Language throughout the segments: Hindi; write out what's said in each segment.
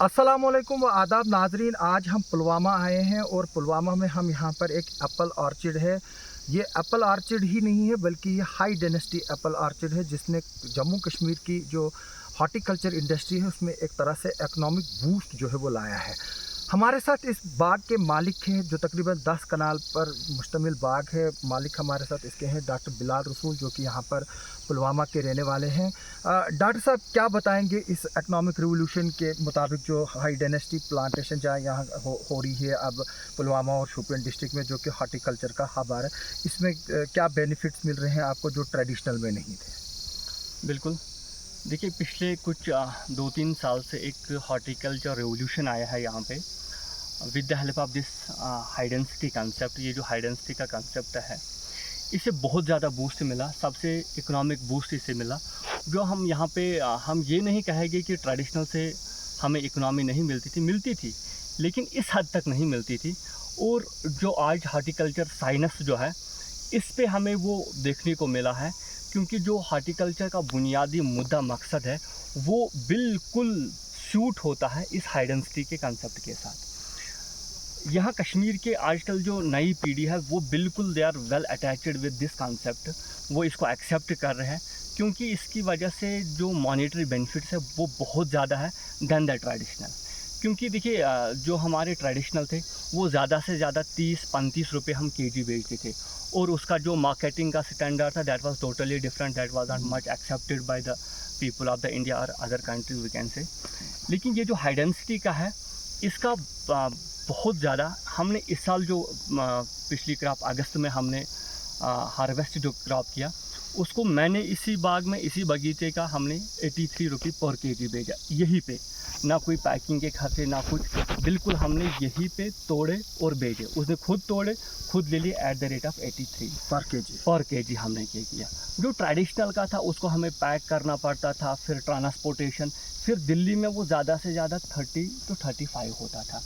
अस्सलामुअलैकुम व आदाब नाजरीन। आज हम पुलवामा आए हैं और पुलवामा में हम यहाँ पर एक एप्पल ऑर्चिड है। ये एप्पल ऑर्चिड ही नहीं है बल्कि ये हाई डेनेसिटी एप्पल ऑर्चिड है जिसने जम्मू कश्मीर की जो हॉर्टिकल्चर इंडस्ट्री है उसमें एक तरह से इकोनॉमिक बूस्ट जो है वो लाया है। हमारे साथ इस बाग के मालिक हैं जो तकरीबन 10 कनाल पर मुश्तमिल बाग है। मालिक हमारे साथ इसके हैं डॉक्टर बिलाल रसूल जो कि यहाँ पर पुलवामा के रहने वाले हैं। डॉक्टर साहब क्या बताएंगे इस इकोनॉमिक रिवोल्यूशन के मुताबिक जो हाई डेनेसिटी प्लांटेशन जहाँ यहाँ हो रही है अब पुलवामा और शोपियान डिस्ट्रिक्ट में जो कि हॉर्टिकल्चर का हब है, इसमें क्या बेनिफिट्स मिल रहे हैं आपको जो ट्रेडिशनल में नहीं थे? बिल्कुल। देखिए, पिछले कुछ 2-3 साल से एक हॉर्टिकल्चर रिवोल्यूशन आया है यहाँ पे with the help of this high density concept. ये जो हाई डेंसिटी का कंसेप्ट है इससे बहुत ज़्यादा बूस्ट मिला, सबसे इकोनॉमिक बूस्ट इससे मिला। जो हम यहाँ पे हम ये नहीं कहेंगे कि ट्रेडिशनल से हमें इकोनॉमी नहीं मिलती थी लेकिन इस हद तक नहीं मिलती थी। और जो आज हॉर्टिकल्चर साइंस जो है इस पे हमें वो देखने को मिला है, क्योंकि जो हॉर्टिकल्चर का बुनियादी मुद्दा मकसद है वो बिल्कुल सूट होता है इस हाई डेंसिटी के कंसेप्ट के साथ। यहाँ कश्मीर के आजकल जो नई पीढ़ी है वो बिल्कुल they are well attached with this concept. वो इसको एक्सेप्ट कर रहे हैं क्योंकि इसकी वजह से जो मॉनेटरी बेनिफिट्स है वो बहुत ज़्यादा है दैन द ट्रेडिशनल। क्योंकि देखिए, जो हमारे ट्रेडिशनल थे वो ज़्यादा से ज़्यादा 30-35 रुपये हम केजी बेचते थे और उसका जो मार्केटिंग का स्टैंडर्ड था that was totally different, that was not much accepted by the people of the India और other countries we can say. लेकिन ये जो हाई डेंसिटी का है इसका बहुत ज़्यादा हमने इस साल जो पिछली क्रॉप अगस्त में हमने हार्वेस्ट जो क्रॉप किया उसको मैंने इसी बाग में इसी बगीचे का हमने 83 रुपये पर केजी भेजा। यहीं पे ना कोई पैकिंग के खर्चे ना कुछ, बिल्कुल हमने यहीं पे तोड़े और भेजे। उसने खुद तोड़े खुद ले लिए एट द रेट ऑफ 83 पर केजी हमने ये किया। जो ट्रेडिशनल का था उसको हमें पैक करना पड़ता था, फिर ट्रांसपोर्टेशन, फिर दिल्ली में वो ज़्यादा से ज़्यादा 30 to 35 होता था।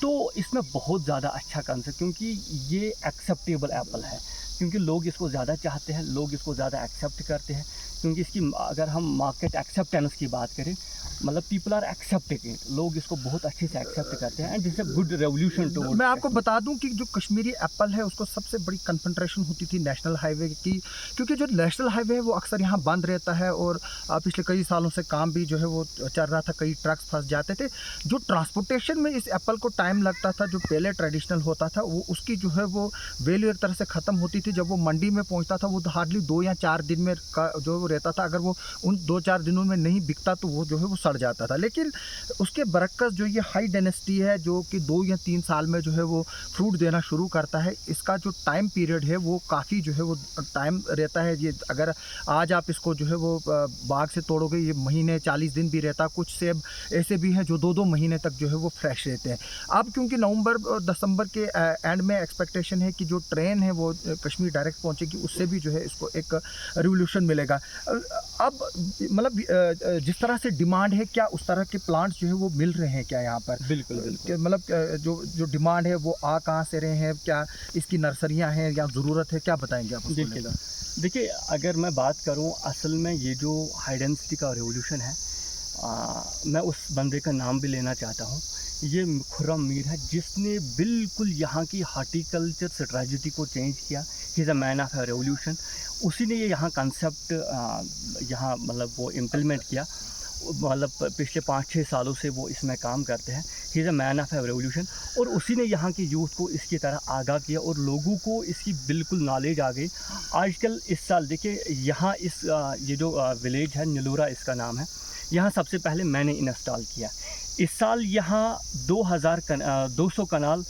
तो इसमें बहुत ज़्यादा अच्छा कंसेप्ट, क्योंकि ये एक्सेप्टेबल एप्पल है, क्योंकि लोग इसको ज़्यादा चाहते हैं, लोग इसको ज़्यादा एक्सेप्ट करते हैं। क्योंकि इसकी अगर हम मार्केट एक्सेप्टेंस की बात करें, मतलब पीपल आर एक्सेप्टिंग इट, लोग इसको बहुत अच्छे से एक्सेप्ट करते हैं and this a good revolution too. मैं आपको बता दूं कि जो कश्मीरी एप्पल है उसको सबसे बड़ी कन्फंट्रेशन होती थी नेशनल हाईवे की, क्योंकि जो नेशनल हाईवे है वो अक्सर यहाँ बंद रहता है और पिछले कई सालों से काम भी जो है वो चल रहा था, कई ट्रक्स फंस जाते थे। जो ट्रांसपोर्टेशन में इस एप्पल को टाइम लगता था, जो पहले ट्रेडिशनल होता था वो उसकी जो है वो वैल्यू एक तरह से ख़त्म होती थी। जब वो मंडी में पहुँचता था वो हार्डली 2 या 4 दिन में जो वो रहता था, अगर वो उन 2-4 दिनों में नहीं बिकता तो वो जो है वो सड़ जाता था। लेकिन उसके बरक्स जो ये हाई डेनेसिटी है जो कि 2 या 3 साल में जो है वो फ्रूट देना शुरू करता है, इसका जो टाइम पीरियड है वो काफ़ी जो है वो टाइम रहता है। ये अगर आज आप इसको जो है वो बाग से तोड़ोगे ये महीने 40 दिन भी रहता। कुछ सेब ऐसे भी हैं जो 2-2 महीने तक जो है वो फ्रेश रहते हैं। अब क्योंकि नवंबर और दिसंबर के एंड में एक्सपेक्टेशन है कि जो ट्रेन है वो कश्मीर डायरेक्ट पहुँचेगी, उससे भी जो है इसको एक रिवोल्यूशन मिलेगा। अब मतलब जिस तरह से डिमांड है, क्या उस तरह के प्लांट्स जो है वो मिल रहे हैं क्या यहाँ पर? बिल्कुल। मतलब जो डिमांड है वो कहाँ से रहे हैं, क्या इसकी नर्सरियाँ हैं या ज़रूरत है, क्या बताएंगे आप उसको लेकर? देखिए, अगर मैं बात करूँ असल में ये जो हाई डेंसिटी का रेवोल्यूशन है, मैं उस बंदे का नाम भी लेना चाहता हूँ। ये खुर्रम मीर है जिसने बिल्कुल यहाँ की हॉर्टिकल्चर स्ट्रेटजी को चेंज किया। He is a man of a revolution. उसी ने ये यहाँ कंसेप्ट यहाँ मतलब वो इम्प्लीमेंट किया। मतलब पिछले 5-6 सालों से वो इसमें काम करते हैं। He is a man of a revolution और उसी ने यहाँ की यूथ को इसकी तरह आगाह किया और लोगों को इसकी बिल्कुल नॉलेज आ गई। आजकल इस साल देखिए यहाँ इस ये जो विलेज है नीलूरा इसका नाम है, यहाँ सबसे पहले मैंने इंस्टॉल किया। इस साल यहाँ 200 कनाल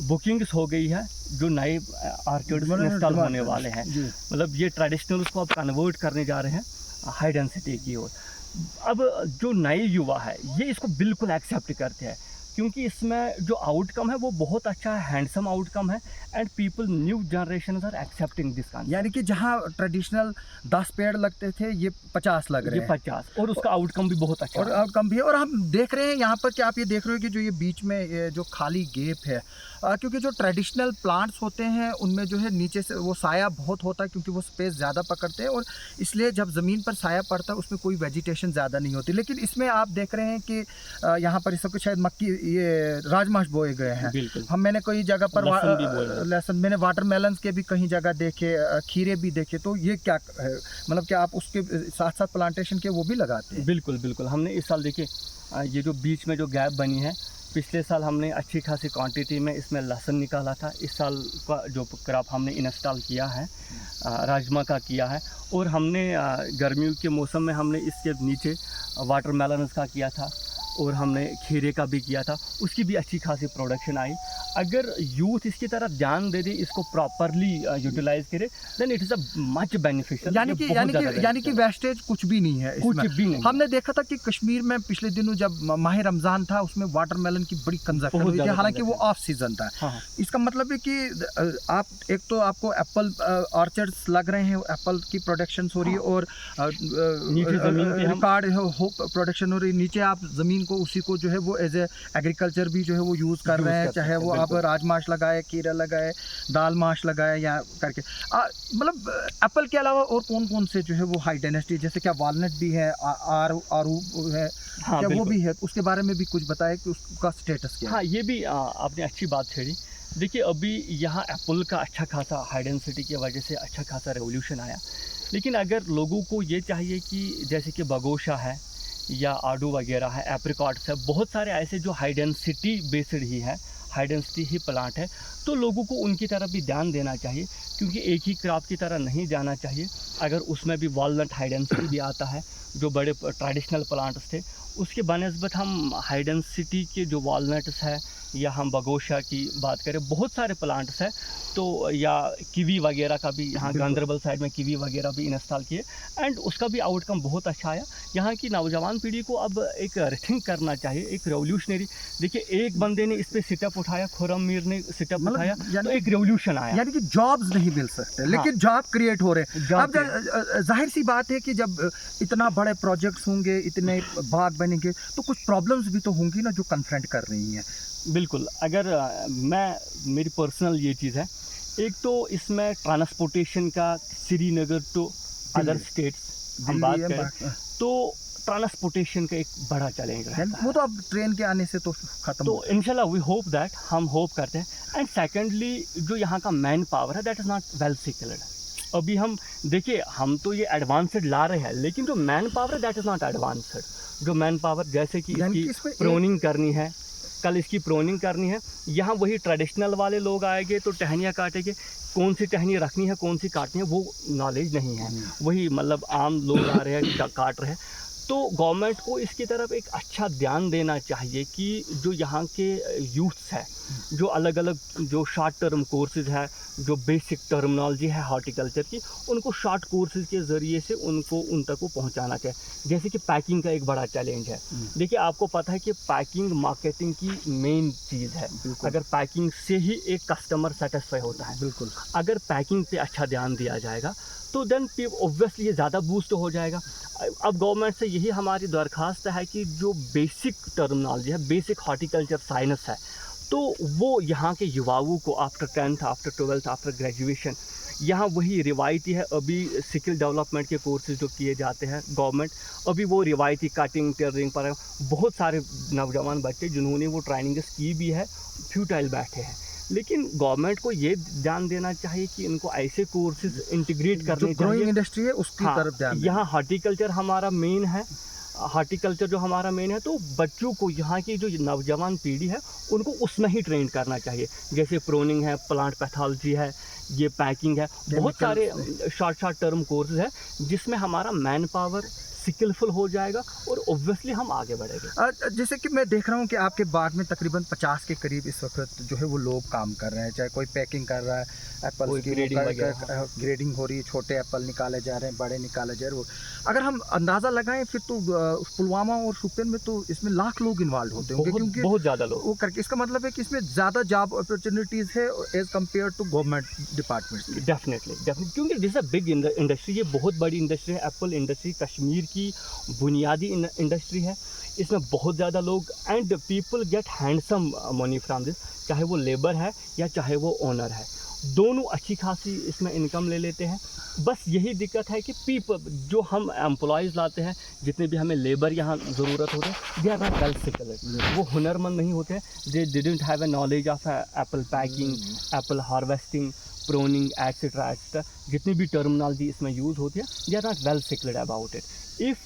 बुकिंग्स हो गई है जो नए ऑर्चिड्स इंस्टॉल होने वाले हैं। मतलब ये ट्रेडिशनल उसको अब कन्वर्ट करने जा रहे हैं हाई डेंसिटी की ओर। अब जो नए युवा है ये इसको बिल्कुल एक्सेप्ट करते हैं, क्योंकि इसमें जो आउटकम है वो बहुत अच्छा है, हैंडसम आउटकम है, and people new generation are accepting this concept. यानी कि जहाँ ट्रेडिशनल 10 पेड़ लगते थे, ये 50 लग रहे ये हैं 50, और उसका आउटकम भी बहुत अच्छा और है। आउटकम भी है। और हम देख रहे हैं यहाँ पर कि आप ये देख रहे हो कि जो ये बीच में ये जो खाली गैप है, क्योंकि जो ट्रेडिशनल प्लांट्स होते हैं उनमें जो है नीचे से वो साया बहुत होता है, क्योंकि वो स्पेस ज़्यादा पकड़ते हैं, और इसलिए जब ज़मीन पर साया पड़ता है उसमें कोई वेजिटेशन ज़्यादा नहीं होती। लेकिन इसमें आप देख रहे हैं कि यहाँ पर इस वक्त शायद मक्की, ये राजमाश बोए गए हैं। बिल्कुल। मैंने कई जगह पर लहसुन भी बोए हैं। लहसुन, मैंने वाटरमेलन के भी कहीं जगह देखे, खीरे भी देखे। तो ये क्या है, मतलब कि आप उसके साथ साथ प्लांटेशन के वो भी लगाते हैं? बिल्कुल बिल्कुल, हमने इस साल देखिए ये जो बीच में जो गैप बनी है, पिछले साल हमने अच्छी खासी क्वांटिटी में इसमें लहसुन निकाला था। इस साल का जो क्रॉप हमने इंस्टॉल किया है राजमा का किया है, और हमने गर्मियों के मौसम में हमने इसके नीचे वाटरमेलन का किया था, और हमने खीरे का भी किया था, उसकी भी अच्छी खासी प्रोडक्शन आई। अगर यूथ इसकी तरफ ध्यान दे दे, इसको प्रॉपरली यूटिलाइज करे, then it is a much beneficial. यानी कि वेस्टेज कुछ भी नहीं है कुछ इसमें। भी नहीं। हमने देखा था कि कश्मीर में पिछले दिनों जब माह रमज़ान था, उसमें वाटरमेलन की बड़ी कंजप्शन हुई थी, हालांकि वो ऑफ सीजन था। हाँ। इसका मतलब है कि आप एक तो आपको एप्पल ऑर्चर्ड्स लग रहे हैं, एप्पल की प्रोडक्शन हो रही है, और नीचे ज़मीन पे हम रिकॉर्ड प्रोडक्शन हो रही है। नीचे आप ज़मीन को, उसी को जो है वो एज ए एग्रीकल्चर भी जो है वो यूज़ कर रहे हैं, चाहे वो आप राजमाश लगाए, खीरा लगाए, दाल माश लगाए, या करके मतलब एप्पल के अलावा और कौन कौन से जो है वो हाई डायनेस्टी, जैसे क्या वालनट भी है, आरू है, हाँ, क्या वो भी है? उसके बारे में भी कुछ बताएं कि उसका स्टेटस क्या है? हाँ, ये भी आपने अच्छी बात छेड़ी। देखिए अभी यहाँ एप्पल का अच्छा खासा हाई डेंसिटी की वजह से अच्छा खासा रेवोल्यूशन आया, लेकिन अगर लोगों को ये चाहिए कि जैसे कि बगोशा है या आडू वगैरह है, एप्रिकॉट्स है, बहुत सारे ऐसे जो हाई डेंसिटी बेस्ड ही है, हाई डेंसिटी ही प्लांट है, तो लोगों को उनकी तरफ भी ध्यान देना चाहिए, क्योंकि एक ही क्रॉप की तरह नहीं जाना चाहिए। अगर उसमें भी वॉलनट हाई डेंसिटी भी आता है, जो बड़े ट्रेडिशनल प्लांट्स थे, उसके बनस्बत हम हाई डेंसिटी के जो वॉलनट्स है, या हम बगोशा की बात करें, बहुत सारे प्लांट्स हैं, तो या कीवी वगैरह का भी यहाँ गांदरबल साइड में कीवी वगैरह भी इंस्टॉल किए, एंड उसका भी आउटकम बहुत अच्छा आया। यहाँ की नौजवान पीढ़ी को अब एक रिथिंक करना चाहिए, एक रेवोल्यूशनरी। देखिए एक बंदे ने इस पर सिटअप उठाया, खुर्रम मीर ने सिटअप उठाया, तो एक रेवोल्यूशन आया। यानी कि जॉब्स नहीं मिल सकते, लेकिन जॉब क्रिएट हो रहे हैं। अब जाहिर सी बात है कि जब इतना बड़े प्रोजेक्ट्स होंगे, इतने बाग बनेंगे, तो कुछ प्रॉब्लम्स भी तो होंगी ना जो कन्फ्रंट कर रही हैं। बिल्कुल। अगर मेरी पर्सनल ये चीज़ है, एक तो इसमें ट्रांसपोर्टेशन का, श्रीनगर टू अदर स्टेट्स हम बात करें तो ट्रांसपोर्टेशन का एक बड़ा चैलेंज है। वो तो अब ट्रेन के आने से तो खत्म। तो इंशाल्लाह वी होप दैट, हम होप करते हैं। एंड सेकेंडली जो यहाँ का मैन पावर है, that is not well skilled. अभी हम देखिए, हम तो ये एडवांस्ड ला रहे हैं, लेकिन जो मैन पावर है दैट इज़ नॉट एडवांस्ड। जो मैन पावर, जैसे कि इसकी प्रोनिंग करनी है, कल इसकी प्रोनिंग करनी है, यहाँ वही ट्रेडिशनल वाले लोग आएंगे तो टहनियाँ काटेंगे, कौन सी टहनी रखनी है, कौन सी काटनी है, वो नॉलेज नहीं है। वही मतलब आम लोग आ रहे हैं, काट रहे हैं। तो गवर्नमेंट को इसकी तरफ एक अच्छा ध्यान देना चाहिए कि जो यहाँ के यूथ्स है, जो अलग अलग जो शॉर्ट टर्म कोर्सेज है, जो बेसिक टर्मिनोलॉजी है हॉर्टिकल्चर की, उनको शॉर्ट कोर्सेज के ज़रिए से उनको उन तक को पहुँचाना चाहिए। जैसे कि पैकिंग का एक बड़ा चैलेंज है। देखिए आपको पता है कि पैकिंग मार्केटिंग की मेन चीज़ है। अगर पैकिंग से ही एक कस्टमर सेटिस्फाई होता है, बिल्कुल, अगर पैकिंग पे अच्छा ध्यान दिया जाएगा तो देन ऑब्वियसली ये ज़्यादा बूस्ट हो जाएगा। अब गवर्नमेंट से यही हमारी दरख्वास्त है कि जो बेसिक टर्मिनोलॉजी है, बेसिक हॉर्टिकल्चर साइंस है, तो वो यहाँ के युवाओं को after 10th, after 12th, after graduation, यहाँ वही रिवायती है। अभी स्किल डेवलपमेंट के कोर्सेज जो किए जाते हैं गवर्नमेंट, अभी वो रिवायती कटिंग, टेलरिंग पर बहुत सारे नौजवान बच्चे जिन्होंने वो ट्रेनिंग्स की भी है, फ्यूटाइल बैठे हैं। लेकिन गवर्नमेंट को ये ध्यान देना चाहिए कि इनको ऐसे कोर्सेज इंटीग्रेट करने चाहिए। ग्रोइंग इंडस्ट्री है उसकी तरफ ध्यान। यहाँ हॉर्टिकल्चर हमारा मेन है, हॉर्टिकल्चर जो हमारा मेन है, तो बच्चों को, यहाँ की जो नौजवान पीढ़ी है, उनको उसमें ही ट्रेन करना चाहिए। जैसे प्रोनिंग है, प्लांट पैथोलॉजी है, ये पैकिंग है, बहुत सारे शॉर्ट टर्म कोर्सेज है जिसमें हमारा मैन पावर, स्किलफुल हो जाएगा और ऑब्वियसली हम आगे बढ़ेंगे। जैसे कि मैं देख रहा हूँ कि आपके बाग में तकरीबन 50 के करीब इस वक्त जो है वो लोग काम कर रहे हैं, चाहे कोई पैकिंग कर रहा है एप्पल कोई की, ग्रेडिंग वगैरह। ग्रेडिंग हो रही है, छोटे एप्पल निकाले जा रहे हैं, बड़े निकाले जा रहे हैं। अगर हम अंदाज़ा लगाएं फिर तो पुलवामा और शोपियान में तो इसमें लाख लोग इन्वॉल्व होते होंगे, बहुत क्योंकि बहुत ज़्यादा लोग। वो करके इसका मतलब है कि इसमें ज़्यादा जॉब अपॉर्चुनिटीज़ है as compare to government department. Definitely क्योंकि दिस अ बिग इंडस्ट्री, ये बहुत बड़ी इंडस्ट्री है। एप्पल इंडस्ट्री कश्मीर की बुनियादी इंडस्ट्री है। इसमें बहुत ज़्यादा लोग and people get handsome money from this, चाहे वो लेबर है या चाहे वो ओनर है, दोनों अच्छी खासी इसमें इनकम ले लेते हैं। बस यही दिक्कत है कि पीपल जो हम एम्प्लॉयज़ लाते हैं, जितने भी हमें लेबर यहाँ ज़रूरत होते हैं, they are not well skilled, वो हुनरमंद नहीं होते, they didn't have a knowledge of apple packing, apple harvesting, pruning etcetera etcetera, जितनी भी टर्मिनोलॉजी इसमें यूज़ होती है, they are not well skilled about it. If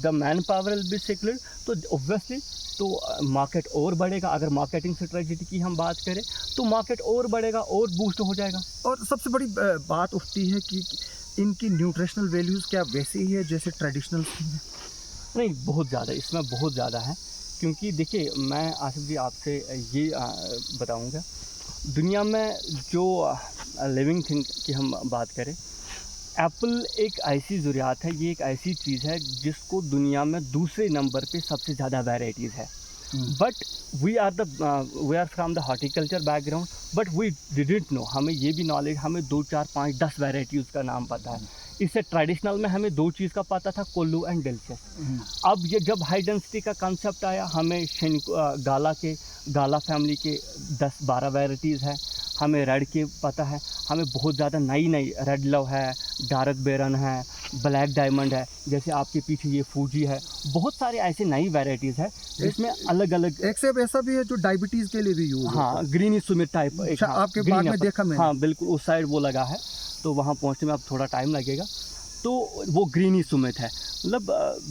the man power will be skilled तो ऑब्वियसली तो मार्केट और बढ़ेगा। अगर मार्केटिंग स्ट्रेटजी की हम बात करें तो मार्केट और बढ़ेगा और बूस्ट हो जाएगा। और सबसे बड़ी बात उठती है कि इनकी न्यूट्रिशनल वैल्यूज़ क्या वैसे ही है जैसे ट्रेडिशनल हैं? नहीं, बहुत ज़्यादा, इसमें बहुत ज़्यादा है। क्योंकि देखिए, मैं आसिफ जी आपसे ये बताऊंगा, दुनिया में जो लिविंग थिंग की हम बात करें, एप्पल एक ऐसी ज़रूरियात है, ये एक ऐसी चीज़ है जिसको दुनिया में दूसरे नंबर पे सबसे ज़्यादा वैराइटीज़ है। But we are from the horticulture background, but we didn't know, हमें ये भी नॉलेज, हमें 2, 4, 5, 10 वैराइटीज़ का नाम पता है। इससे ट्रेडिशनल में हमें 2 चीज़ का पता था, कोल्लू एंड डिलीशियस। अब ये जब हाई डेंसिटी का कंसेप्ट आया, हमें गाला फैमिली के 10-12 वैराइटीज़ है, हमें रेड के पता है, हमें बहुत ज़्यादा नई रेड लव है, डार्क बेरन है, ब्लैक डायमंड है, जैसे आपके पीछे ये फूजी है, बहुत सारे ऐसे नई वैराइटीज़ है जिसमें अलग अलग। एक से ऐसा भी है जो डायबिटीज़ के लिए भी यूज होता है। हाँ, ग्रीनी सुमित टाइप एक, आपके बाग में देखा मैंने। हाँ बिल्कुल, उस साइड वो लगा है, तो वहाँ पहुँचने में अब थोड़ा टाइम लगेगा। तो वो ग्रीनी सुमित है, मतलब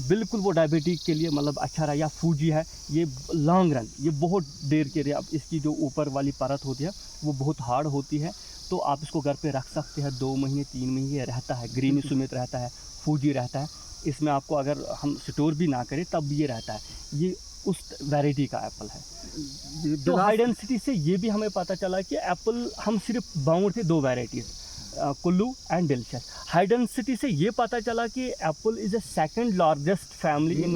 बिल्कुल वो डायबिटिक के लिए मतलब अच्छा रहा। या फूजी है, ये लॉन्ग रन, ये बहुत देर के लिए, अब इसकी जो ऊपर वाली परत होती है वो बहुत हार्ड होती है, तो आप इसको घर पे रख सकते हैं, 2 महीने 3 महीने रहता है। ग्रीनी सुमित रहता है, फूजी रहता है, इसमें आपको अगर हम स्टोर भी ना करें तब भी ये रहता है। ये उस वैरायटी का एप्पल है। तो हाई डेंसिटी से ये भी हमें पता चला कि एप्पल हम सिर्फ बाउंड थे 2 varieties, Kullu and delicious. High density से ये पता चला कि Apple is a second largest family in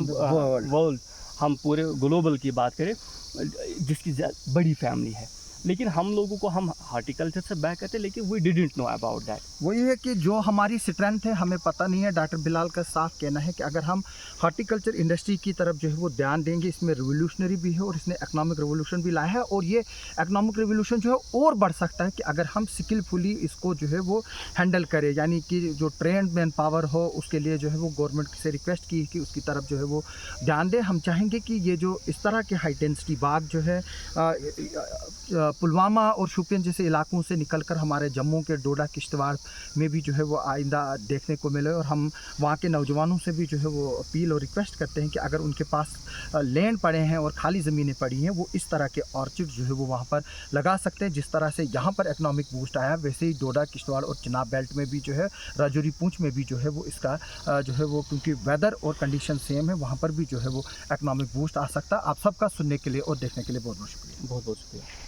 world. हम पूरे ग्लोबल की बात करें जिसकी बड़ी फैमिली है, लेकिन हम लोगों को, हम हॉर्टिकल्चर से बैक करते, लेकिन we didn't know about that. वही है कि जो हमारी स्ट्रेंथ है हमें पता नहीं है। डॉक्टर बिलाल का साफ कहना है कि अगर हम हॉर्टिकल्चर इंडस्ट्री की तरफ जो है वो ध्यान देंगे, इसमें रिवोल्यूशनरी भी है और इसने इकोनॉमिक रिवोल्यूशन भी लाया है, और ये इकोनॉमिक रिवोल्यूशन जो है और बढ़ सकता है कि अगर हम स्किलफुली इसको जो है वो हैंडल करें। यानी कि जो ट्रेंड मैन पावर हो, उसके लिए जो है वो गवर्नमेंट से रिक्वेस्ट की कि उसकी तरफ जो है वो ध्यान दें। हम चाहेंगे कि ये जो इस तरह के हाई डेंसिटी बाग जो है पुलवामा और शोपियान जैसे इलाकों से निकलकर हमारे जम्मू के डोडा किश्तवाड़ में भी जो है वो आइंदा देखने को मिले। और हम वहाँ के नौजवानों से भी जो है वो अपील और रिक्वेस्ट करते हैं कि अगर उनके पास लैंड पड़े हैं और खाली ज़मीनें पड़ी हैं, वो इस तरह के ऑर्चिड जो है वो वहाँ पर लगा सकते हैं। जिस तरह से यहाँ पर इकनॉमिक बूस्ट आया, वैसे ही डोडा किश्तवाड़ और चिनाब बेल्ट में भी जो है, राजौरी पूंछ में भी जो है वो इसका जो है वो, क्योंकि वेदर और कंडीशन सेम है, वहाँ पर भी जो है वो इकनॉमिक बूस्ट आ सकता है। आप सबका सुनने के लिए और देखने के लिए बहुत बहुत शुक्रिया। बहुत बहुत शुक्रिया।